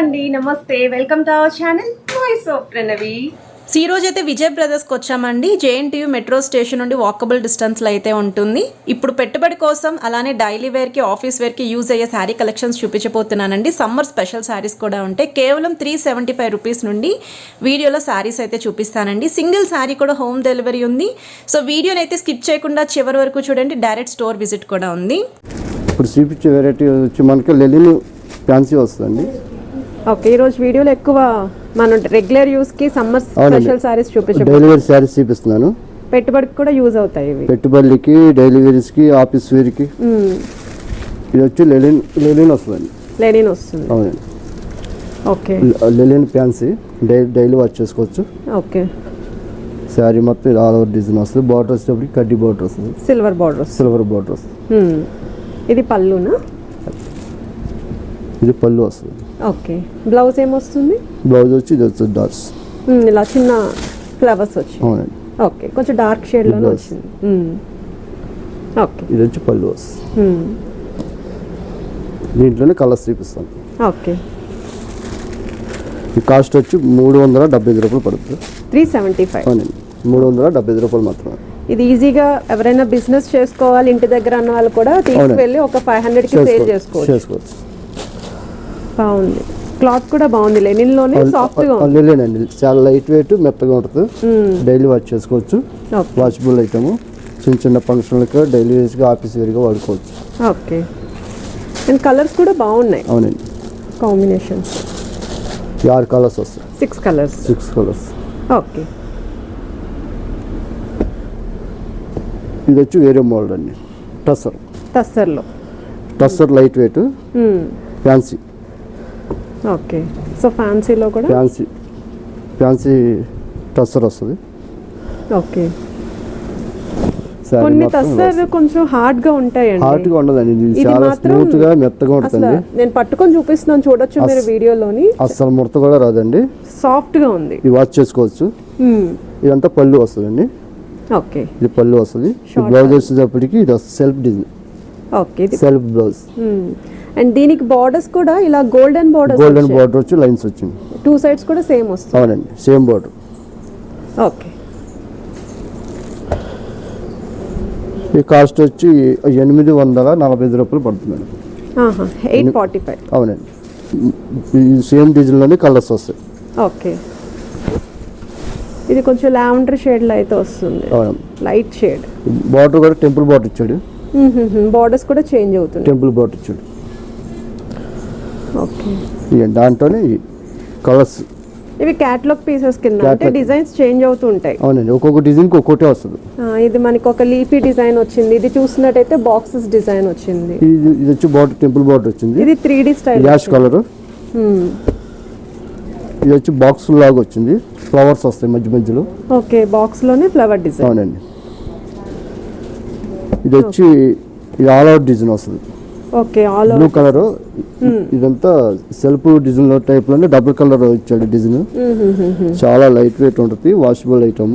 అండి, నమస్తే, welcome to our channel voice of Pranavi. ఈ రోజు అయితే విజయ్ బ్రదర్స్కి వచ్చామండి. జేఎన్టీయూ మెట్రో స్టేషన్ నుండి వాకబుల్ డిస్టెన్స్లో అయితే ఉంటుంది. ఇప్పుడు పెట్టుబడి కోసం అలానే డైలీ వేర్కి ఆఫీస్ వేర్కి యూజ్ అయ్యే శారీ కలెక్షన్స్ చూపించబోతున్నానండి. సమ్మర్ స్పెషల్ శారీస్ కూడా ఉంటాయి. కేవలం 375 రూపీస్ నుండి వీడియోలో శారీస్ అయితే చూపిస్తానండి. సింగిల్ శారీ కూడా హోమ్ డెలివరీ ఉంది. సో వీడియోని అయితే స్కిప్ చేయకుండా చివరి వరకు చూడండి. డైరెక్ట్ స్టోర్ విజిట్ కూడా ఉంది. ఇప్పుడు చూపించే వెరైటీ వచ్చి మనకి లెనిన్ ఫ్యాన్సీ వస్తుందండి. ఓకే, ఈరోజు వీడియోలో ఎక్కువ మనం రెగ్యులర్ యూస్ కి సమ్మర్ స్పెషల్ సారీస్ చూపించాము. డైలీ వేర్ శారీస్ చూపిస్తున్నాను. పెట్టుబడికి కూడా యూజ్ అవుతాయి ఇవి. పెట్టుబడికి, డైలీ వేర్స్ కి, ఆఫీస్ వేర్ కి. ఇది వచ్చి లెనిన్ వస్తుందండి. లెనిన్ వస్తుంది. అవునండి. Okay, Lenin fancy daily wash చేసుకోవచ్చు. ఓకే. శారీ మొత్తం ఆల్ ఓవర్ డిజైన్ వస్తుంది. బార్డర్ వచ్చేటప్పటికి కడ్డీ బార్డర్ వస్తుంది. సిల్వర్ బార్డర్ వస్తుంది. ఇది పళ్ళునా? ఇది పళ్ళు వస్తుంది. ఓకే, బ్లౌజ్ ఏమొస్తుంది? బ్లౌజ్ వచ్చి ఇది వచ్చి డాట్స్, ఇలా చిన్న ఫ్లవర్స్ వచ్చి. అవునండి. ఓకే, కొంచెం డార్క్ షేడ్ లోనే వచ్చింది. ఓకే, ఇది వచ్చి పళ్ళు వస్తుంది. దీంట్లోనే కలర్స్ చూపిస్తాను. ఓకే, ఈ కాస్ట్ వచ్చి 375 రూపాయలు పడుతుంది. 375. అవునండి, 375 రూపాయలు మాత్రమే. ఇది ఈజీగా ఎవరైనా బిజినెస్ చేసుకోవాలి ఇంటి దగ్గర అన్న వాళ్ళు కూడా తీసుకువెళ్ళి ఒక 500 కి సేల్ చేసుకోవచ్చు. బాగుంది, క్లాత్ కూడా బాగుంది. లెనిన్ లోనే సాఫ్ట్ గా ఉంది. లెనిన్ అండి, చాలా లైట్ వెయిట్, మెత్తగా ఉంటుంది. డైలీ వాష్ చేసుకోవచ్చు. Washable item. చిన్న చిన్న ఫంక్షన్లకు, డైలీ వేస్ గా, ఆఫీస్ వేర్ గా వాడుకోవచ్చు. ఓకే, అండ్ కలర్స్ కూడా బాగున్నాయి. అవునండి, కాంబినేషన్స్ 6 కలర్స్ వస్తాయి. 6 కలర్స్. ఓకే, ఇది వచ్చి వేరే మోడల్ అండి. Tussar light weight fancy. Okay, so ఫ్యాన్సీలో కూడా ఫ్యాన్సీ టస్సర్ వస్తుంది. ఓకే, కొన్ని టస్సర్ కొంచెం హార్డ్ గా ఉంటాయండి. హార్డ్ గా ఉండదండి, ఇది చాలా స్మూత్ గా, మెత్తగా ఉంటుంది. నేను పట్టుకొని చూపిస్తున్నాను, చూడొచ్చు మీరు వీడియోలోని. అసలు ముడత కూడా రాదండి, సాఫ్ట్ గా ఉంది. ఇది వాష్ చేసుకోవచ్చు. ఇదంతా పళ్ళు వస్తుందండి. ఓకే, ఇది పళ్ళు వస్తుంది. బ్లౌజ్ వచ్చేటప్పటికి ఇది self design. Okay, self blouse. And దీనికి బార్డర్స్ కూడా ఇలా గోల్డెన్ బార్డర్ వచ్చి లైన్స్ వచ్చింది. 2 సైడ్స్ కూడా సేమ్ వస్తుంది. అవునండి, సేమ్ బార్డర్. ఓకే, ఈ కాస్ట్ వచ్చి 845 రూపాయలు పడుతుంది. 845. అవునండి, ఈ సేమ్ డిజైన్ లోనే కలర్స్ వస్తాయి. ఓకే, ఇది కొంచెం లావెండర్ షేడ్ లో అయితే వస్తుంది. Light shade. బార్డర్ కూడా టెంపుల్ బార్డర్ ఇచ్చాడు. బార్డర్స్ కూడా చేంజ్ అవుతుంది. టెంపుల్ బార్డర్ ఇచ్చాడు. ఓకే, దాంట్లోనే కలర్స్. ఇవి క్యాటలాగ్ పీసెస్ కింద, అంటే డిజైన్స్ చేంజ్ అవుతూ ఉంటాయి. అవునండి, ఒక్కొక్క డిజైన్ కి ఒక్కొక్కటే వస్తుంది. ఇది మనకి ఒక లీఫీ డిజైన్ వచ్చింది. ఇది చూసినట్టయితే బాక్సెస్ డిజైన్ వచ్చింది. ఇది వచ్చి బార్డర్ టెంపుల్ బార్డర్ వచ్చింది. ఇది 3D స్టైల్ యాష్ కలర్. ఇది వచ్చి బాక్స్ లాగా వచ్చింది. ఫ్లవర్స్ వస్తాయి మధ్యలో. ఓకే, బాక్స్ లోనే ఫ్లవర్ డిజైన్. అవునండి, ఇది వచ్చి ఆల్ అవుట్ డిజైన్ వస్తుంది. Okay, all blue colour. ఇదంతా సెల్ఫ్ డిజైన్ టైప్ లోనే డబుల్ కలర్ ఇచ్చాడు డిజైన్. చాలా లైట్ వెయిట్ ఉంటుంది. Washable item.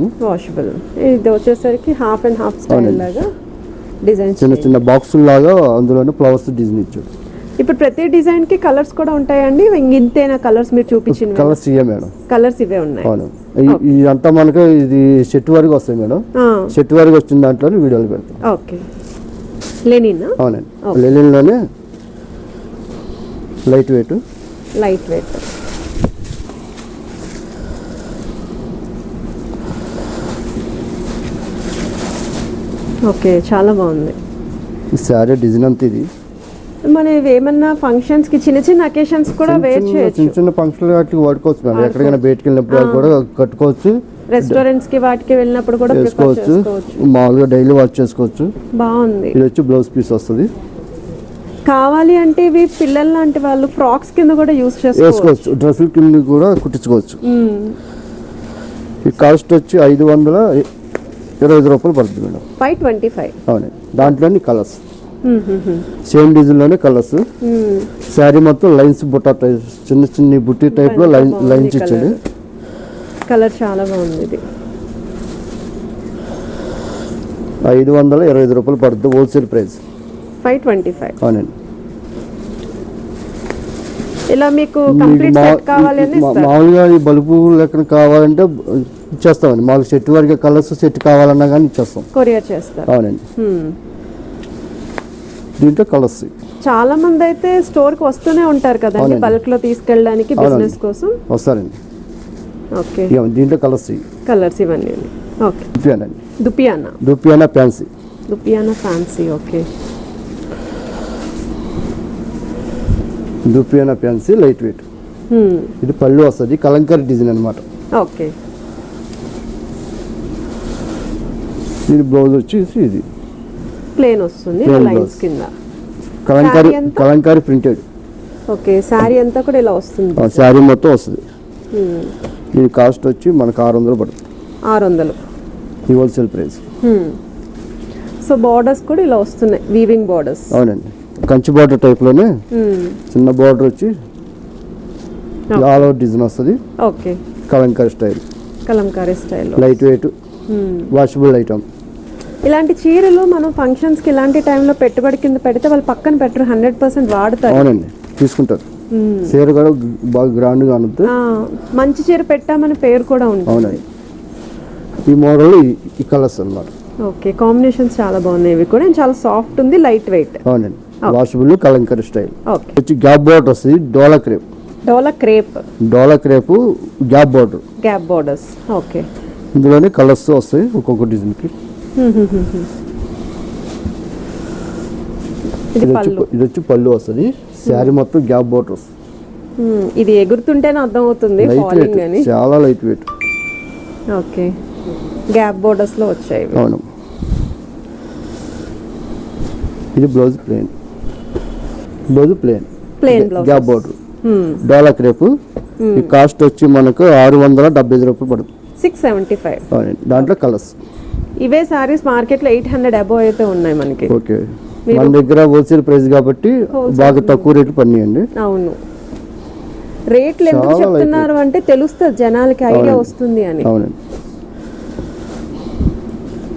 ఇది వచ్చేసరికి హాఫ్ అండ్ హాఫ్ స్టైల్ లాగా డిజైన్, చిన్న చిన్న బాక్స్ లాగా, అందులోనే ఫ్లవర్స్ డిజైన్ ఇచ్చాడు. ఇప్పుడు ప్రతి డిజైన్ కి కలర్స్ కూడా ఉంటాయండి? ఇంతేనా కలర్స్ మీరు చూపించిన కలర్స్ ఇవే మేడం. కలర్స్ ఇవే ఉన్నాయి. అవును, ఇదంతా మనకు ఇది సెట్ వరకు వస్తాయి మేడం. సెట్ వరకు వచ్చిన దాంట్లో వీడియోలు పెడతాం. Okay, linen. అవునండి, లెనిన్ లోనే లైట్ వెయిట్. ఓకే, చాలా బాగుంది. ఈ సారీ డిజైన్ అంతా ఇది. మనం ఏమన్నా ఫంక్షన్స్ కి, చిన్న చిన్న అకేషన్స్ కూడా వేర్ చేయొచ్చు. చిన్న ఫంక్షన్ వాటికి వాడుకోవచ్చు మేడం. ఎక్కడికైనా బయటికి వెళ్ళినప్పుడు కూడా కట్టుకోవచ్చు. రెస్టారెంట్స్ కి వాటికి వెళ్ళినప్పుడు కూడా వేసుకోవచ్చు. మామూలుగా డైలీ వాష్ చేసుకోవచ్చు. బాగుంది. ఇది వచ్చి బ్లౌజ్ పీస్ వస్తుంది. కావాలి అంటే ఇవి పిల్లల లాంటి వాళ్ళు ఫ్రాక్స్ కింద కూడా యూస్ చేసుకోవచ్చు. డ్రెస్సుల కింద కూడా కుట్టించుకోవచ్చు. ఈ కాస్ట్ వచ్చి 525 రూపాయలు పడుతుంది మేడం. 525. అవునండి, దాంట్లోని కలర్స్ సేమ్ డిజైన్ లోనే కలర్స్. శారీ మొత్తం లైన్స్, బుట్ట చిన్న చిన్న బుట్టి టైప్ లో లైన్స్ ఇచ్చాడు. కలర్ చాలా బాగుంది. ఇది 525 రూపాయలు పడుతుంది హోల్సేల్ ప్రైస్. 525. అవునండి. ఇలా మీకు కంప్లీట్ సెట్ కావాలి అని ఇస్తారు. మామూలుగా ఈ బల్బు లెక్కన కావాలంటే ఇచ్చేస్తామండి. మామూలు సెట్ వరకు కలర్స్ సెట్ కావాలన్నా కానీ ఇచ్చేస్తాం, కొరియర్ చేస్తారు. అవునండి. దీంట్లో కలర్స్ చాలా మంది అయితే స్టోర్ కి వస్తూనే ఉంటారు కదండి బల్క్ లో తీసుకెళ్ళడానికి బిజినెస్ కోసం. వస్తారండి. ఓకే, దీంట్లో కలర్స్ కలర్స్ ఇవన్నీ. Okay, దుపియానా fancy. దుపియానా fancy. Okay, దుపియానా fancy light weight. ఇది పళ్ళు వస్తుంది, కలంకారీ డిజైన్ అన్నమాట. ఓకే, ఇది బ్లౌజ్ వచ్చేసి ఇది ప్లేన్ వస్తుంది లైన్స్ కింద. కలంకారీ ప్రింటెడ్. ఓకే, శారీ అంతా కూడా ఇలా వస్తుంది. శారీ మొత్తం వస్తుంది. దీని కాస్ట్ వచ్చి మనకు 600 పడుతుంది. 600 ఈ హోల్సేల్ ప్రైస్. సో బార్డర్స్ కూడా ఇలా వస్తున్నాయి, వీవింగ్ బార్డర్స్. అవునండి, కంచి బార్డర్ టైప్ లోనే చిన్న బార్డర్ వచ్చి ఆల్ ఓవర్ డిజైన్ వస్తుంది. Okay, Kalamkari style. Kalamkari style, light weight, washable item. ఇలాంటి చీరలు మనం ఫంక్షన్స్ కి ఇలాంటి టైంలో పెట్టుబడి కింద పెడితే వాళ్ళు పక్కన పెట్టరు, 100% వాడతారు. అవునండి, తీసుకుంటారు. చీర కూడా బాగా గ్రాండ్ గా ఉంటుంది. మంచి చీర పెట్టామని పేరు కూడా ఉంటుంది. అవునండి, ఈ మోడల్ ఈ కలర్స్ అన్నమాట. ఓకే, కాంబినేషన్స్ చాలా బాగున్నాయి. ఇవి కూడా చాలా సాఫ్ట్ ఉంది, లైట్ వెయిట్. అవునండి, వాషబుల్ కలంకారీ స్టైల్. ఓకే, వచ్చి గ్యాప్ బార్డర్ వస్తుంది. Dola crepe gap border, gap borders. Okay, ఇందులోనే కలర్స్ వస్తాయి ఒక్కొక్క డిజైన్ కి. ఇది వచ్చి పళ్ళు వస్తుంది. శారీ మొత్తం గ్యాప్ బార్డర్ వస్తుంది. ఇది ఎగురుతుంటేనే అర్థం అవుతుంది, ఫాలింగ్ అని. చాలా light weight. Okay, gap borders లో వచ్చాయి. అవును, ఇది బ్లౌజ్ ప్లేన్ గ్యాప్ బోర్డర్ డోలా క్రేప్. ఈ కాస్ట్ వచ్చి మనకు 675 రూపాయలు పడుతుంది. 675. దాంట్లో కలర్స్. ఇవే సారీస్ మార్కెట్ లో 800 అబోవ్ అయితే ఉన్నాయి మనకి. ఓకే, మన దగ్గర హోల్సేల్ ప్రైస్ కాబట్టి బాగా తక్కువ రేట్లు పడినాయండి. అవును, రేట్లు ఎందుకు చెప్తున్నారు అంటే తెలుస్తుంది జనాలకి, ఐడియా వస్తుంది అని. అవునండి,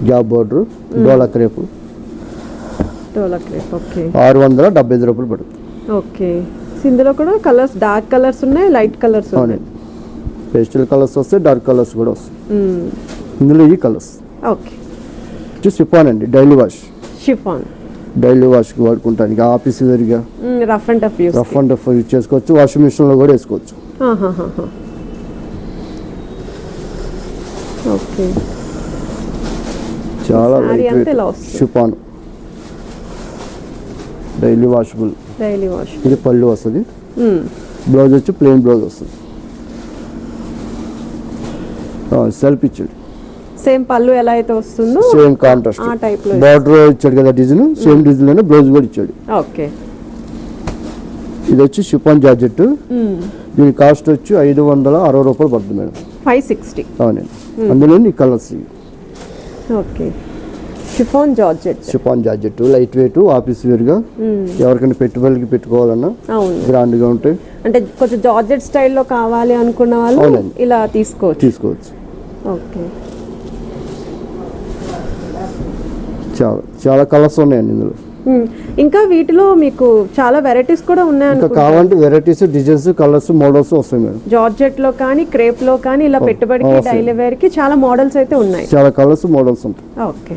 గ్యాప్ బోర్డర్ డోలా క్రేప్. ఓకే, 675 రూపాయలు పడుతుంది. ఓకే, ఇందులో కూడా కలర్స్, డార్క్ కలర్స్ ఉన్నాయి, లైట్ కలర్స్ ఉన్నాయి. పేస్టల్ కలర్స్ వస్తాయి, డార్క్ కలర్స్ కూడా వస్తాయి. ఇందులో ఈ కలర్స్. ఓకే, షిఫాన్ అండి, డైలీ వాష్ వాడుకుంటానికి, ఆఫీస్ వేరుగా రఫ్ అండ్ టఫ్ యూజ్ చేసుకోవచ్చు. వాషింగ్ మిషన్ లో కూడా వేసుకోవచ్చు. ఓకే, చాలా షిఫాన్ డైలీ వాషబుల్. ఇది పళ్ళు వస్తుంది. బ్లౌజ్ వచ్చి ప్లెయిన్ బ్లౌజ్ వస్తుంది. సెల్ఫ్ ఇచ్చాడు, సేమ్ పళ్ళు ఎలా అయితే వస్తుందో సేమ్ కాంట్రాస్ట్. బార్డర్ ఇచ్చాడు కదా డిజైన్, సేమ్ డిజైన్ లోనే బ్లౌజ్ కూడా ఇచ్చాడు. ఓకే, ఇది వచ్చి షిఫాన్ జార్జెట్. దీని కాస్ట్ వచ్చి 560 రూపాయలు పడుతుంది మేడం. 560. అవునండి, అందులో ఈ colours. Okay, chiffon georgette light weight, office wear గా ఎవరికైనా పెట్టుబడికి పెట్టుకోవాలన్నా గ్రాండ్ గా ఉంటాయి. అంటే కొంచెం జార్జెట్ స్టైల్లో కావాలి అనుకున్న వాళ్ళు ఇలా తీసుకోవచ్చు. ఓకే, చాలా కలర్స్ ఉన్నాయండి ఇందులో. ఇంకా వీటిలో మీకు చాలా వెరైటీస్ కూడా ఉన్నాయి. ఇంకా కావాలంటే వెరైటీస్, డిజైన్స్, కలర్స్, మోడల్స్ వస్తాయి మేడం. జార్జెట్ లో కానీ, క్రేప్ లో కానీ ఇలా పెట్టుబడికి, డైలీ వేర్ కి చాలా మోడల్స్ అయితే ఉన్నాయి. చాలా కలర్స్, మోడల్స్ ఉంటాయి. ఓకే.